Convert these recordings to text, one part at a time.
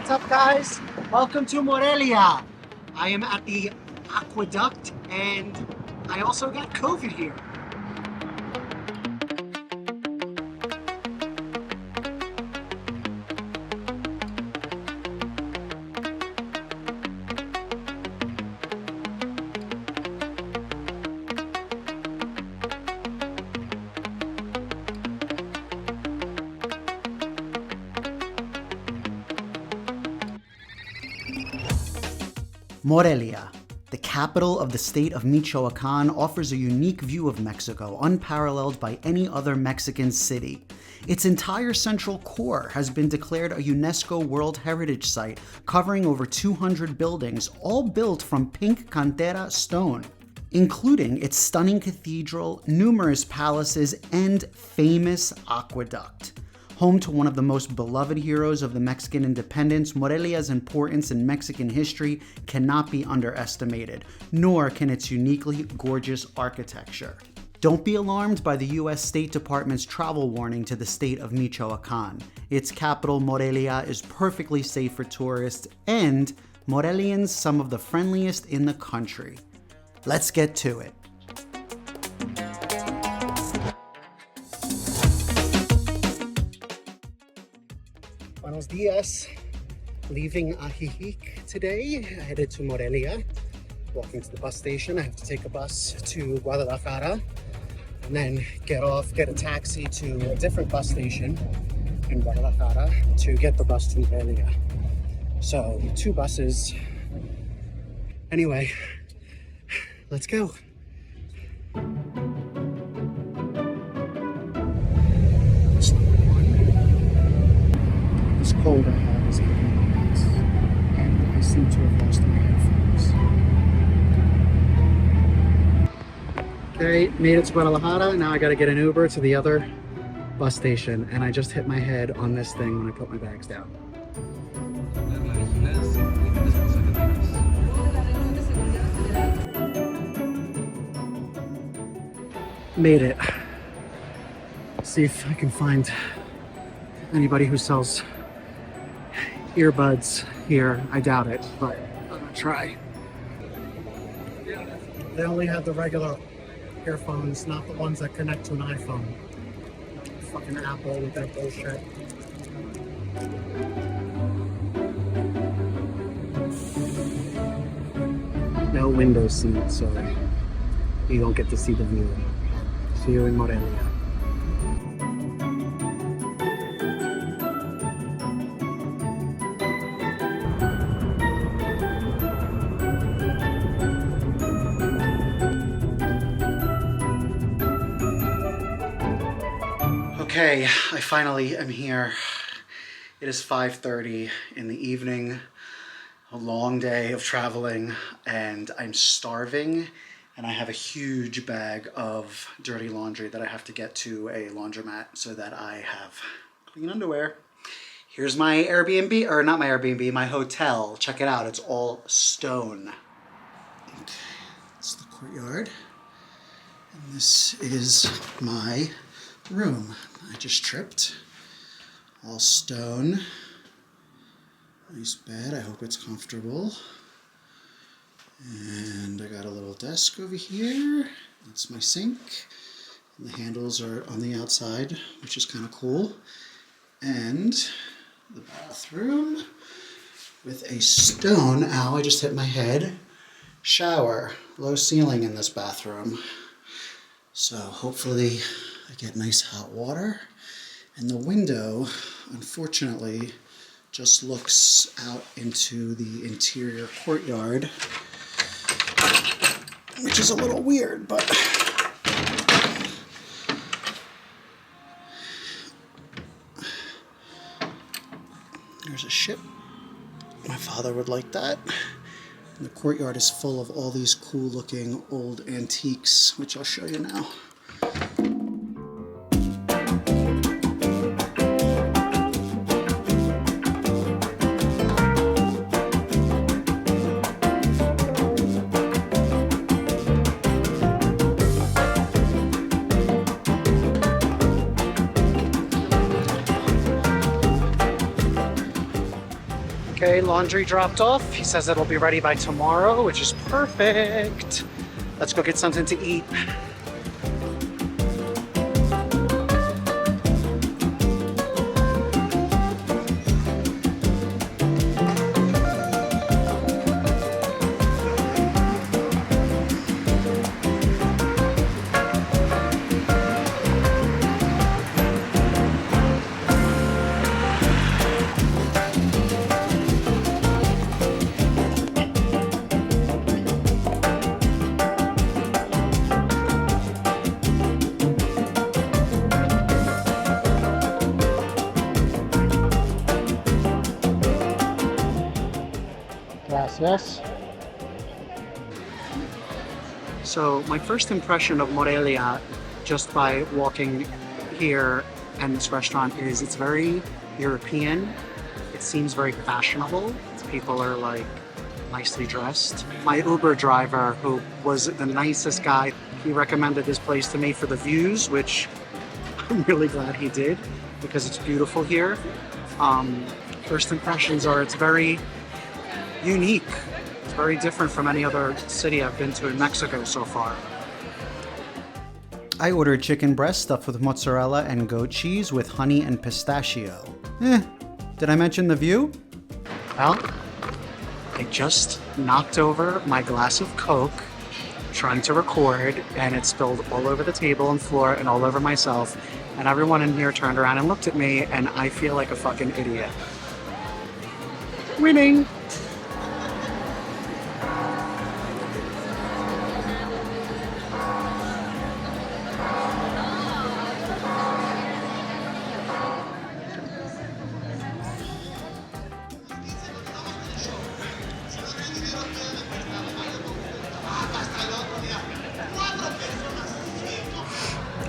What's up, guys? Welcome to Morelia. I am at the Aqueduct and I also got COVID here. Morelia, the capital of the state of Michoacan, offers a unique view of Mexico, unparalleled by any other Mexican city. Its entire central core has been declared a UNESCO World Heritage Site, covering over 200 buildings, all built from pink cantera stone, including its stunning cathedral, numerous palaces, and famous aqueduct. Home to one of the most beloved heroes of the Mexican independence, Morelia's importance in Mexican history cannot be underestimated, nor can its uniquely gorgeous architecture. Don't be alarmed by the U.S. State Department's travel warning to the state of Michoacan. Its capital, Morelia, is perfectly safe for tourists, and Morelians some of the friendliest in the country. Let's get to it. Buenos dias. Leaving Ajijic today, headed to Morelia. Walking to the bus station. I have to take a bus to Guadalajara and then get a taxi to a different bus station in Guadalajara to get the bus to Morelia. So, 2 buses. Anyway, let's go. This cold I have is making me nuts, and I seem to have lost my headphones. Okay, made it to Guadalajara. Now I gotta get an Uber to the other bus station, and I just hit my head on this thing when I put my bags down. Made it. See if I can find anybody who sells earbuds here. I doubt it, but I'm gonna try. They only have the regular earphones, not the ones that connect to an iPhone. Fucking Apple with that bullshit. No window seat, so you don't get to see the view. See you in Morelia. Okay, I finally am here. It is 5:30 in the evening, a long day of traveling, and I'm starving, and I have a huge bag of dirty laundry that I have to get to a laundromat so that I have clean underwear. Here's my Airbnb, or not my Airbnb, my hotel. Check it out, it's all stone. Okay, it's the courtyard, and this is my room. I just tripped. All stone. Nice bed. I hope it's comfortable. And I got a little desk over here. That's my sink. And the handles are on the outside, which is kind of cool. And the bathroom with a stone, ow, I just hit my head, shower. Low ceiling in this bathroom. So hopefully I get nice hot water, and the window, unfortunately, just looks out into the interior courtyard, which is a little weird, but there's a ship. My father would like that. And the courtyard is full of all these cool looking old antiques, which I'll show you now. Okay, laundry dropped off. He says it'll be ready by tomorrow, which is perfect. Let's go get something to eat. Gracias. So my first impression of Morelia, just by walking here and this restaurant, is it's very European. It seems very fashionable. People are like nicely dressed. My Uber driver, who was the nicest guy, he recommended this place to me for the views, which I'm really glad he did because it's beautiful here. First impressions are it's very unique. It's very different from any other city I've been to in Mexico so far. I ordered chicken breast stuffed with mozzarella and goat cheese with honey and pistachio. Did I mention the view? Well, I just knocked over my glass of Coke trying to record, and it spilled all over the table and floor and all over myself, and everyone in here turned around and looked at me, and I feel like a fucking idiot. Winning!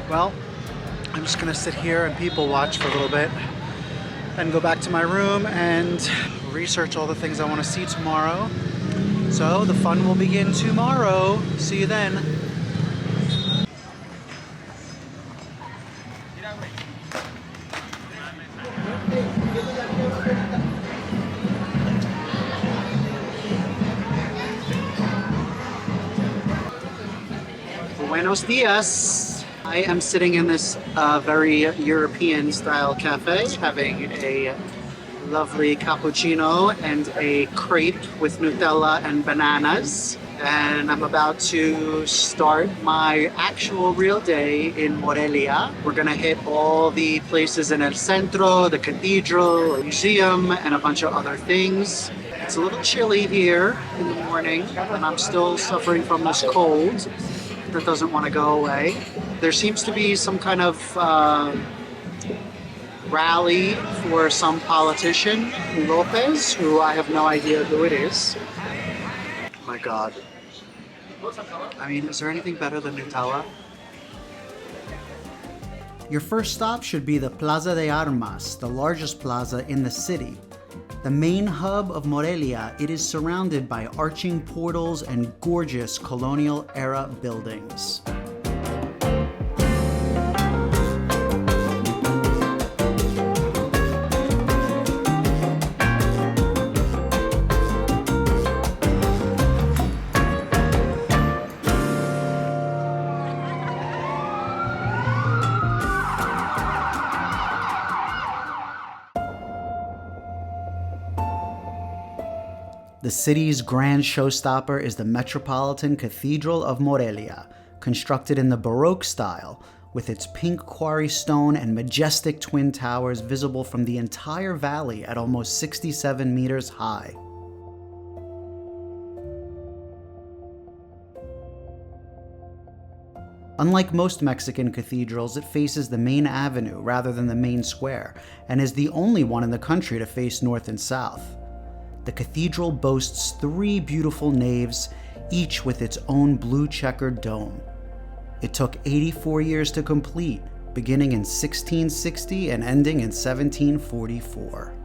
Well, I'm just gonna sit here and people watch for a little bit and go back to my room and research all the things I want to see tomorrow. So the fun will begin tomorrow. See you then. Buenos dias. I am sitting in this very European style cafe, having a lovely cappuccino and a crepe with Nutella and bananas. And I'm about to start my actual real day in Morelia. We're gonna hit all the places in El Centro, the cathedral, the museum, and a bunch of other things. It's a little chilly here in the morning, and I'm still suffering from this cold that doesn't want to go away. There seems to be some kind of rally for some politician, Lopez, who I have no idea who it is. My God. I mean, is there anything better than Nutella? Your first stop should be the Plaza de Armas, the largest plaza in the city. The main hub of Morelia, it is surrounded by arching portals and gorgeous colonial-era buildings. The city's grand showstopper is the Metropolitan Cathedral of Morelia, constructed in the Baroque style, with its pink quarry stone and majestic twin towers visible from the entire valley at almost 67 meters high. Unlike most Mexican cathedrals, it faces the main avenue rather than the main square, and is the only one in the country to face north and south. The cathedral boasts 3 beautiful naves, each with its own blue checkered dome. It took 84 years to complete, beginning in 1660 and ending in 1744.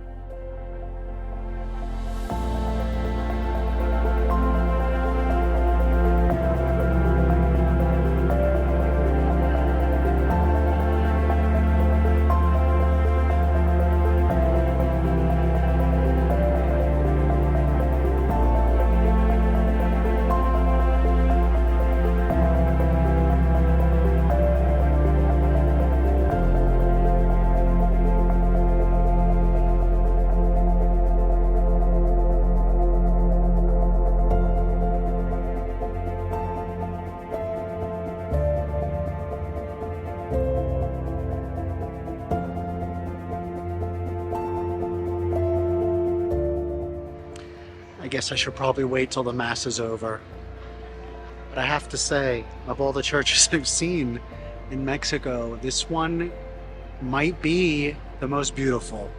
guess I should probably wait till the Mass is over. But I have to say, of all the churches I've seen in Mexico, this one might be the most beautiful.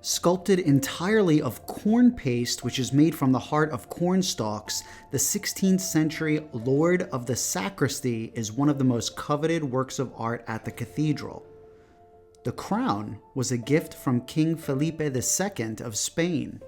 Sculpted entirely of corn paste, which is made from the heart of corn stalks, the 16th century Lord of the Sacristy is one of the most coveted works of art at the cathedral. The crown was a gift from King Felipe II of Spain.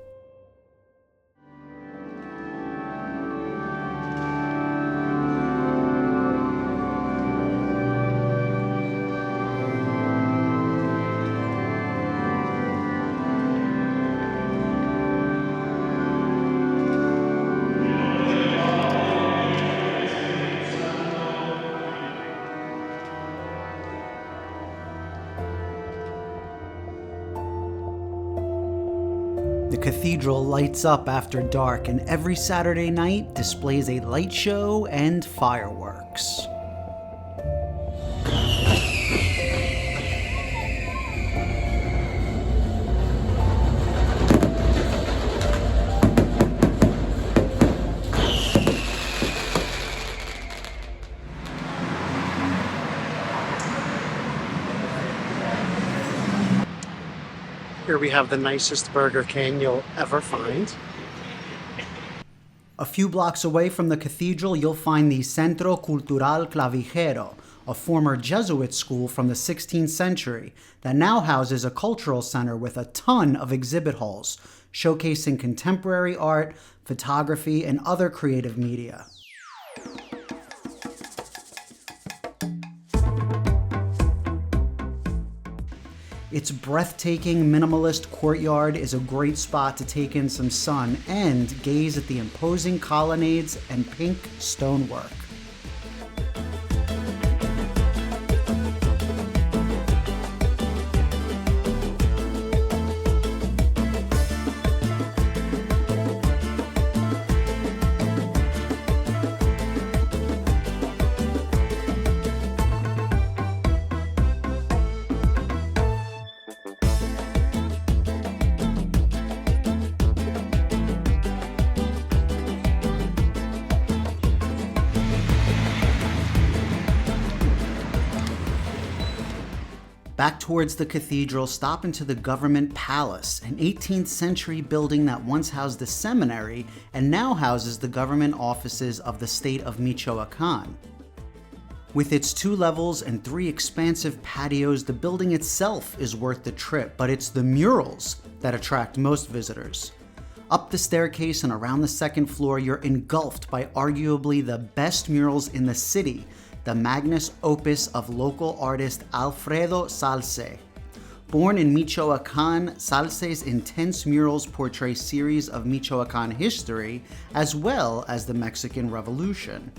The cathedral lights up after dark, and every Saturday night displays a light show and fireworks. Here we have the nicest Burger King you'll ever find. A few blocks away from the cathedral, you'll find the Centro Cultural Clavijero, a former Jesuit school from the 16th century that now houses a cultural center with a ton of exhibit halls, showcasing contemporary art, photography, and other creative media. Its breathtaking minimalist courtyard is a great spot to take in some sun and gaze at the imposing colonnades and pink stonework. Back towards the cathedral, stop into the Government Palace, an 18th century building that once housed the seminary and now houses the government offices of the state of Michoacan. With its 2 levels and 3 expansive patios, the building itself is worth the trip, but it's the murals that attract most visitors. Up the staircase and around the 2nd floor, you're engulfed by arguably the best murals in the city, the magnus opus of local artist Alfredo Salce. Born in Michoacan, Salce's intense murals portray series of Michoacan history as well as the Mexican Revolution.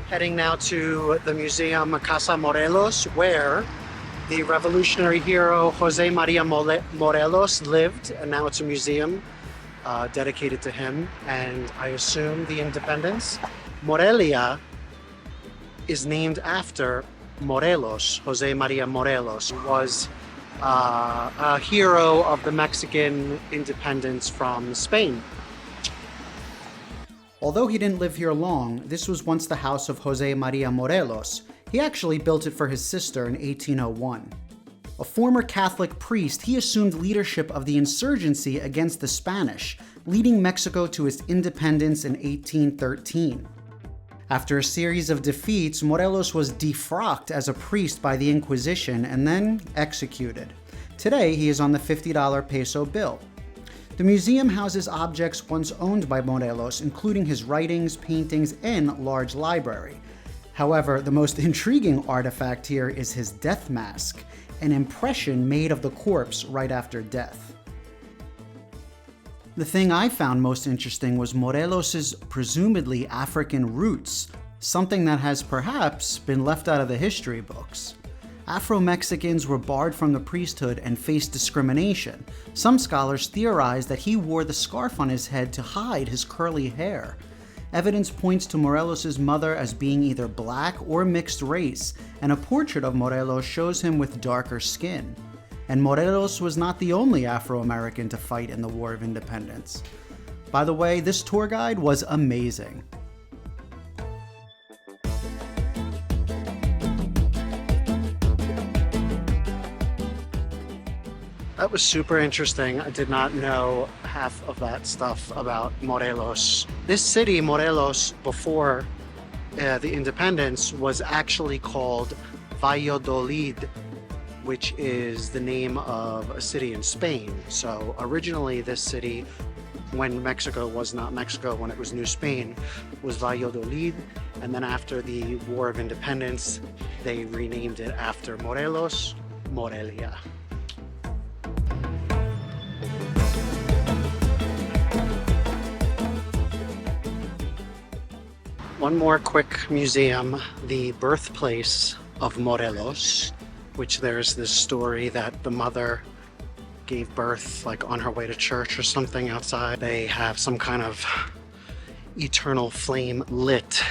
Heading now to the Museum Casa Morelos, where the revolutionary hero Jose Maria Morelos lived, and now it's a museum dedicated to him, and I assume the independence. Morelia is named after Morelos, Jose Maria Morelos, who was a hero of the Mexican independence from Spain. Although he didn't live here long, this was once the house of Jose Maria Morelos. He actually built it for his sister in 1801. A former Catholic priest, he assumed leadership of the insurgency against the Spanish, leading Mexico to its independence in 1813. After a series of defeats, Morelos was defrocked as a priest by the Inquisition and then executed. Today, he is on the $50 peso bill. The museum houses objects once owned by Morelos, including his writings, paintings, and large library. However, the most intriguing artifact here is his death mask, an impression made of the corpse right after death. The thing I found most interesting was Morelos' presumably African roots, something that has perhaps been left out of the history books. Afro-Mexicans were barred from the priesthood and faced discrimination. Some scholars theorize that he wore the scarf on his head to hide his curly hair. Evidence points to Morelos' mother as being either black or mixed race, and a portrait of Morelos shows him with darker skin. And Morelos was not the only Afro-American to fight in the War of Independence. By the way, this tour guide was amazing. That was super interesting. I did not know half of that stuff about Morelos. This city, Morelos, before the independence, was actually called Valladolid, which is the name of a city in Spain. So originally this city, when Mexico was not Mexico, when it was New Spain, was Valladolid. And then after the War of Independence, they renamed it after Morelos, Morelia. One more quick museum, the birthplace of Morelos, which there's this story that the mother gave birth like on her way to church or something outside. They have some kind of eternal flame lit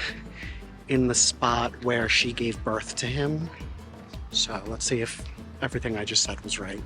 in the spot where she gave birth to him. So let's see if everything I just said was right.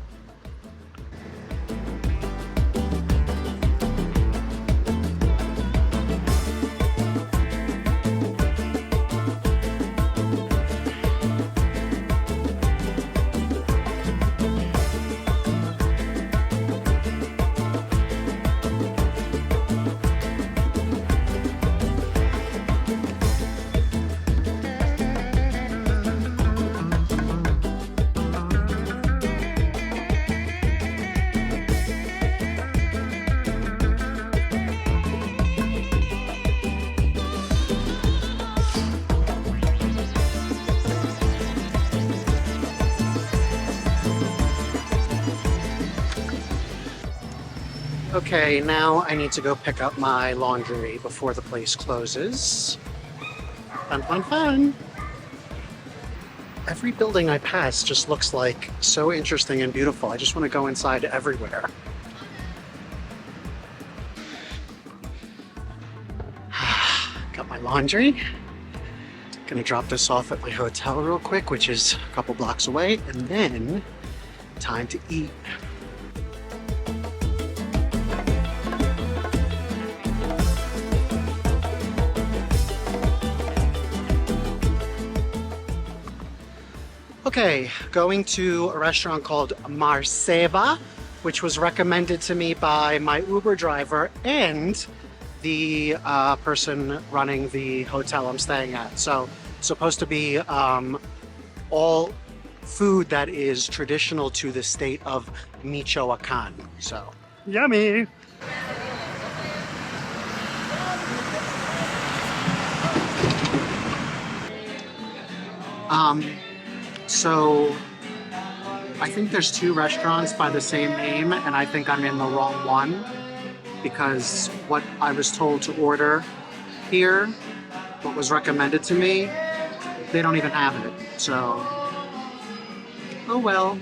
Okay, now I need to go pick up my laundry before the place closes. Fun, fun, fun! Every building I pass just looks like so interesting and beautiful. I just want to go inside everywhere. Got my laundry. Gonna drop this off at my hotel real quick, which is a couple blocks away, and then time to eat. Okay, going to a restaurant called Marceva, which was recommended to me by my Uber driver and the person running the hotel I'm staying at. So it's supposed to be all food that is traditional to the state of Michoacan. So, yummy! So I think there's two restaurants by the same name, and I think I'm in the wrong one because what I was told to order here, what was recommended to me, they don't even have it. So, oh well.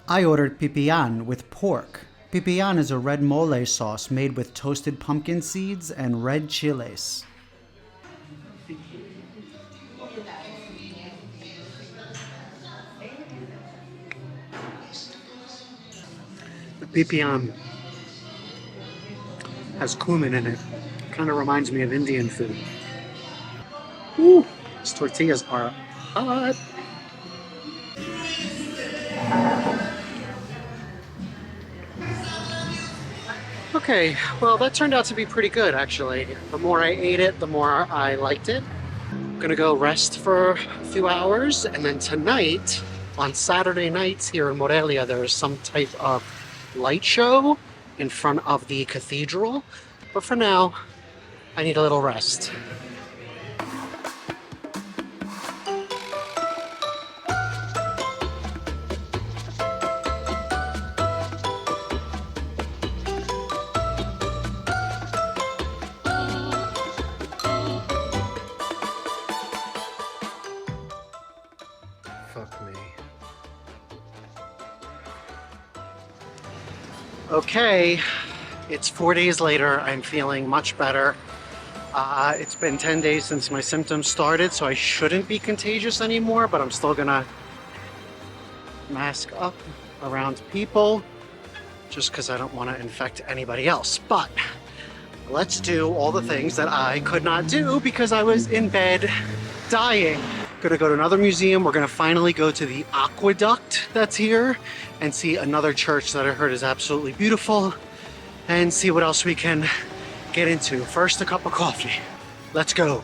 I ordered pipián with pork. Pipián is a red mole sauce made with toasted pumpkin seeds and red chiles. pipián has cumin in it. Kind of reminds me of Indian food. Ooh, these tortillas are hot. Okay, well that turned out to be pretty good actually. The more I ate it, the more I liked it. I'm gonna go rest for a few hours, and then tonight, on Saturday nights here in Morelia, there is some type of light show in front of the cathedral. But for now, I need a little rest. Fuck me. Okay, it's 4 days later. I'm feeling much better. It's been 10 days since my symptoms started, so I shouldn't be contagious anymore, but I'm still gonna mask up around people just because I don't want to infect anybody else. But let's do all the things that I could not do because I was in bed dying. Gonna go to another museum. We're gonna finally go to the Aqueduct that's here and see another church that I heard is absolutely beautiful, and see what else we can get into. First, a cup of coffee. Let's go.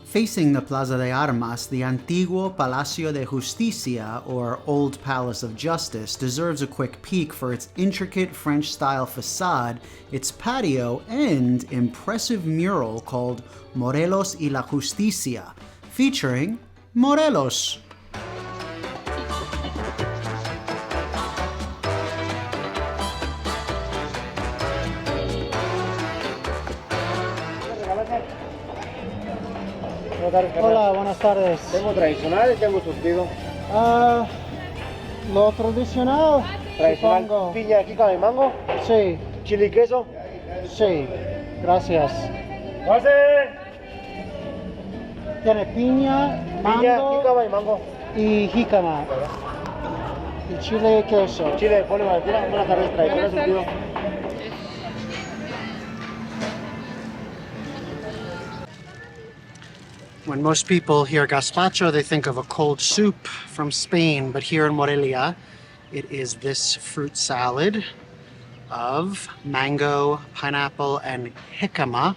Facing the Plaza de Armas, the Antiguo Palacio de Justicia, or Old Palace of Justice, deserves a quick peek for its intricate French-style facade, its patio, and impressive mural called Morelos y la Justicia, featuring Morelos. Hola, buenas tardes. Tengo tradicional y tengo surtido. Lo tradicional, Tradicional, supongo. piña, jícama y mango, Sí, chile y queso. sí, gracias. ¡Pase! Tiene piña, Piña, mango jícama y mango. y jícama. Y chile y queso. Chile, pone Valentina. Buenas tardes, tradicional surtido. When most people hear Gaspacho, they think of a cold soup from Spain, but here in Morelia, it is this fruit salad of mango, pineapple, and jicama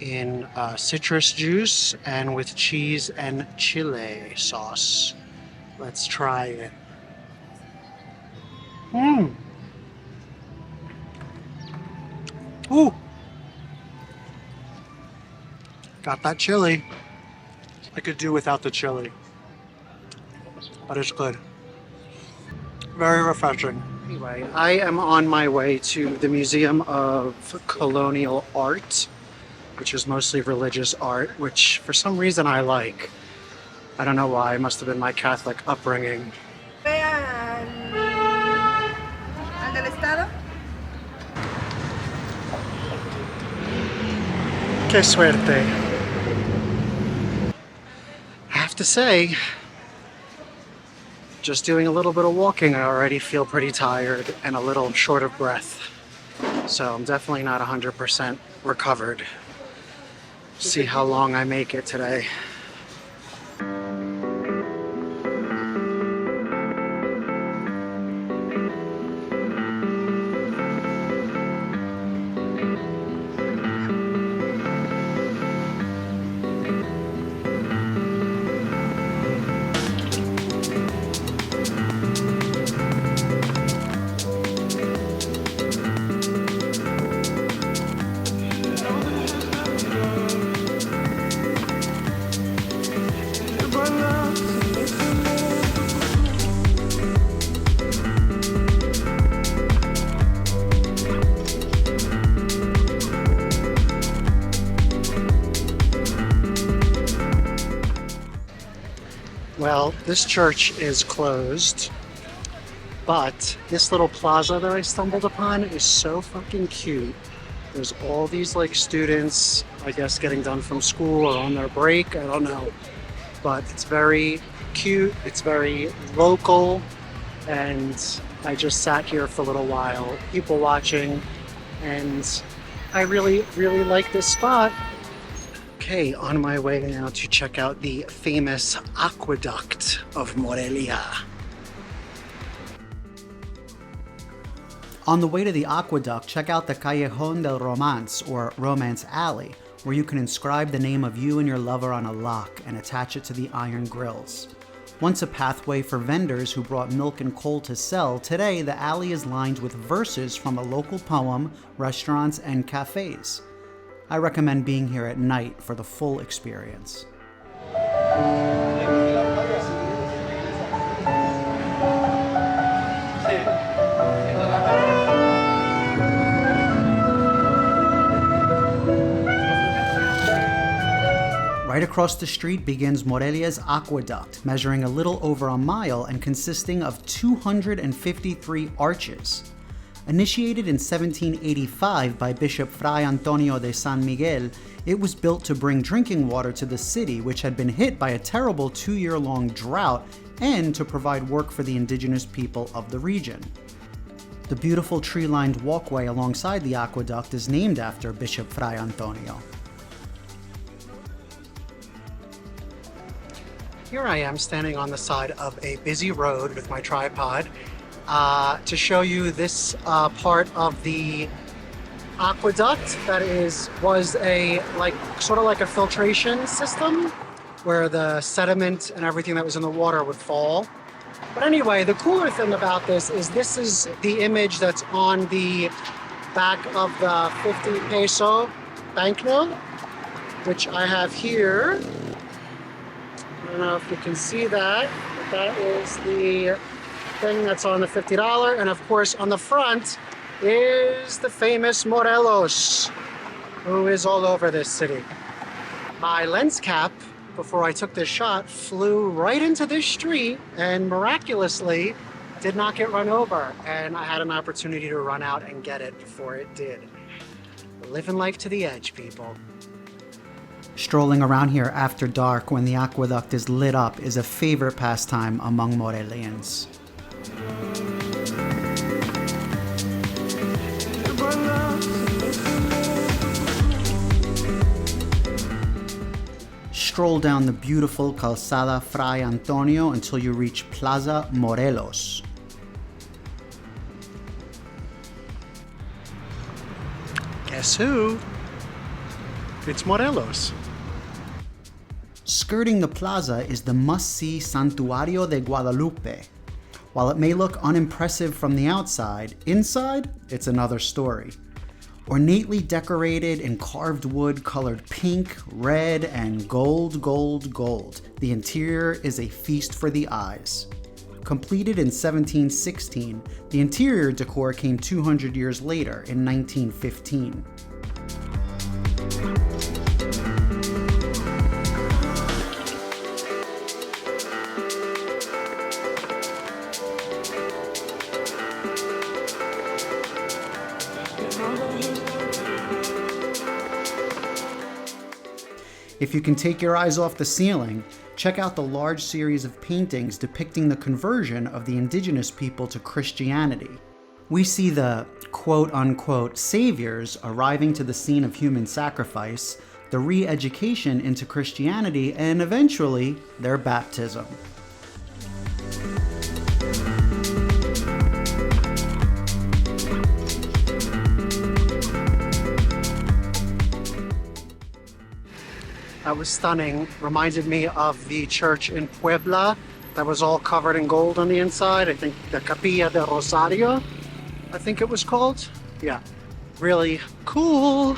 in citrus juice and with cheese and chile sauce. Let's try it. Ooh! Got that chili. I could do without the chili, but it's good. Very refreshing. Anyway, I am on my way to the Museum of Colonial Art, which is mostly religious art, which for some reason I like. I don't know why, it must have been my Catholic upbringing. Al del estado. Que suerte. I have to say, just doing a little bit of walking, I already feel pretty tired and a little short of breath. So I'm definitely not 100% recovered. See how long I make it today. Well, this church is closed, but this little plaza that I stumbled upon is so fucking cute. There's all these like students, I guess getting done from school or on their break, I don't know. But it's very cute, it's very local, and I just sat here for a little while, people watching, and I really, really like this spot. Okay, on my way now to check out the famous Aqueduct of Morelia. On the way to the Aqueduct, check out the Callejón del Romance, or Romance Alley, where you can inscribe the name of you and your lover on a lock and attach it to the iron grills. Once a pathway for vendors who brought milk and coal to sell, today the alley is lined with verses from a local poem, restaurants, and cafes. I recommend being here at night for the full experience. Right across the street begins Morelia's Aqueduct, measuring a little over a mile and consisting of 253 arches. Initiated in 1785 by Bishop Fray Antonio de San Miguel, it was built to bring drinking water to the city, which had been hit by a terrible 2-year-long drought, and to provide work for the indigenous people of the region. The beautiful tree-lined walkway alongside the aqueduct is named after Bishop Fray Antonio. Here I am standing on the side of a busy road with my tripod to show you this part of the aqueduct that was a sort of like a filtration system where the sediment and everything that was in the water would fall. But anyway, the cooler thing about this is the image that's on the back of the 50 peso banknote, which I have here. I don't know if you can see that, but that is the thing that's on the $50. And of course, on the front is the famous Morelos, who is all over this city. My lens cap, before I took this shot, flew right into this street and miraculously did not get run over. And I had an opportunity to run out and get it before it did. Living life to the edge, people. Strolling around here after dark when the aqueduct is lit up is a favorite pastime among Morelians. Stroll down the beautiful Calzada Fray Antonio until you reach Plaza Morelos. Guess who? It's Morelos. Skirting the plaza is the must-see Santuario de Guadalupe. While it may look unimpressive from the outside, inside, it's another story. Ornately decorated in carved wood colored pink, red, and gold, the interior is a feast for the eyes. Completed in 1716, the interior decor came 200 years later in 1915. If you can take your eyes off the ceiling, check out the large series of paintings depicting the conversion of the indigenous people to Christianity. We see the quote-unquote saviors arriving to the scene of human sacrifice, the re-education into Christianity, and eventually their baptism. That was stunning. Reminded me of the church in Puebla that was all covered in gold on the inside. I think the Capilla del Rosario, I think it was called. Yeah, really cool.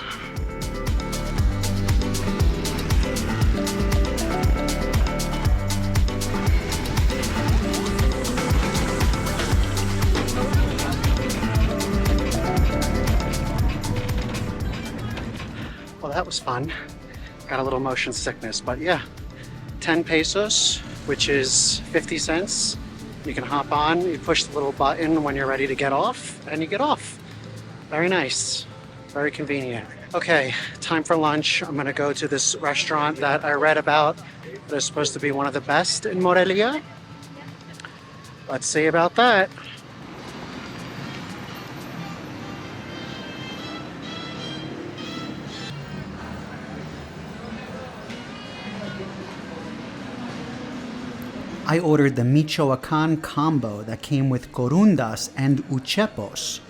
Well, that was fun. Got a little motion sickness, but yeah, 10 pesos which is 50 cents. You can hop on, you push the little button when you're ready to get off, and you get off. Very nice, very convenient. Okay, time for lunch. I'm gonna go to this restaurant that I read about that is supposed to be one of the best in Morelia. Let's see about that. I ordered the Michoacan combo that came with corundas and uchepos.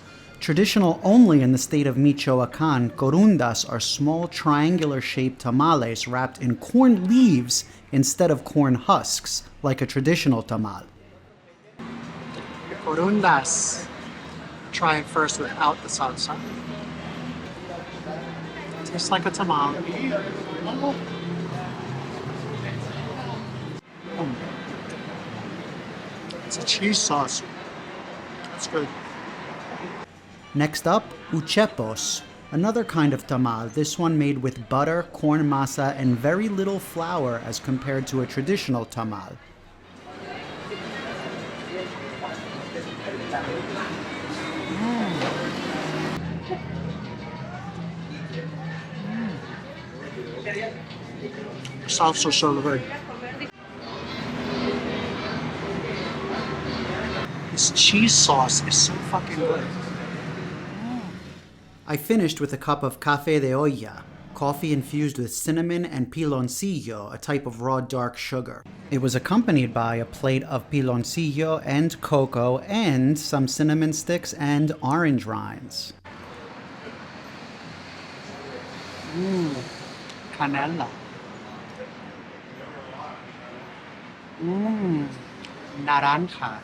Traditional only in the state of Michoacan, corundas are small triangular-shaped tamales wrapped in corn leaves instead of corn husks, like a traditional tamal. Corundas. Try it first without the salsa. Tastes like a tamal. It's a cheese sauce. It's good. Next up, uchepos, another kind of tamal, this one made with butter, corn masa, and very little flour as compared to a traditional tamal. The salsa is so good. This cheese sauce is so fucking good. I finished with a cup of café de olla, coffee infused with cinnamon and piloncillo, a type of raw dark sugar. It was accompanied by a plate of piloncillo and cocoa and some cinnamon sticks and orange rinds. Canela. Naranja.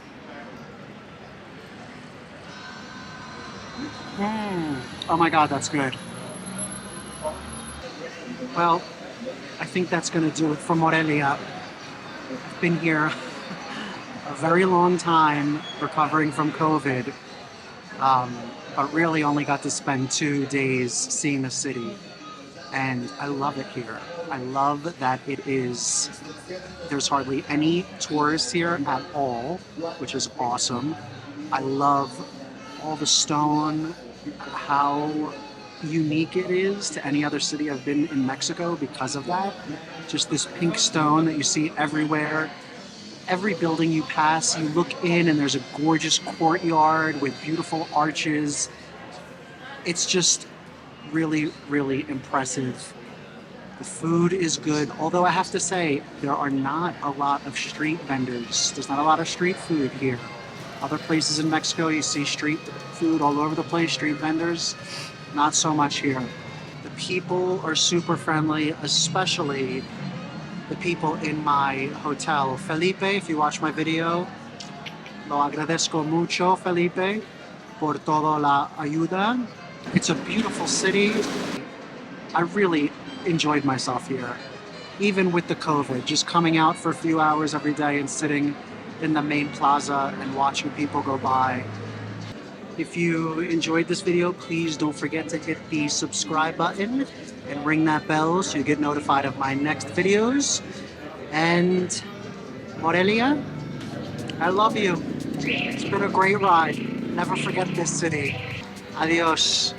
Oh my god, that's good. Well, I think that's going to do it for Morelia. I've been here a very long time recovering from COVID, but really only got to spend 2 days seeing the city. And I love it here. I love that there's hardly any tourists here at all, which is awesome. I love all the stone, how unique it is to any other city I've been in Mexico because of that. Just this pink stone that you see everywhere. Every building you pass, you look in and there's a gorgeous courtyard with beautiful arches. It's just really, really impressive. The food is good, although I have to say, there are not a lot of street vendors. There's not a lot of street food here. Other places in Mexico, you see street food all over the place, street vendors. Not so much here. The people are super friendly, especially the people in my hotel. Felipe, if you watch my video, lo agradezco mucho, Felipe, por toda la ayuda. It's a beautiful city. I really enjoyed myself here, even with the COVID, just coming out for a few hours every day and sitting in the main plaza and watching people go by. If you enjoyed this video, please don't forget to hit the subscribe button and ring that bell so you get notified of my next videos. And Morelia, I love you. It's been a great ride. Never forget this city. Adios.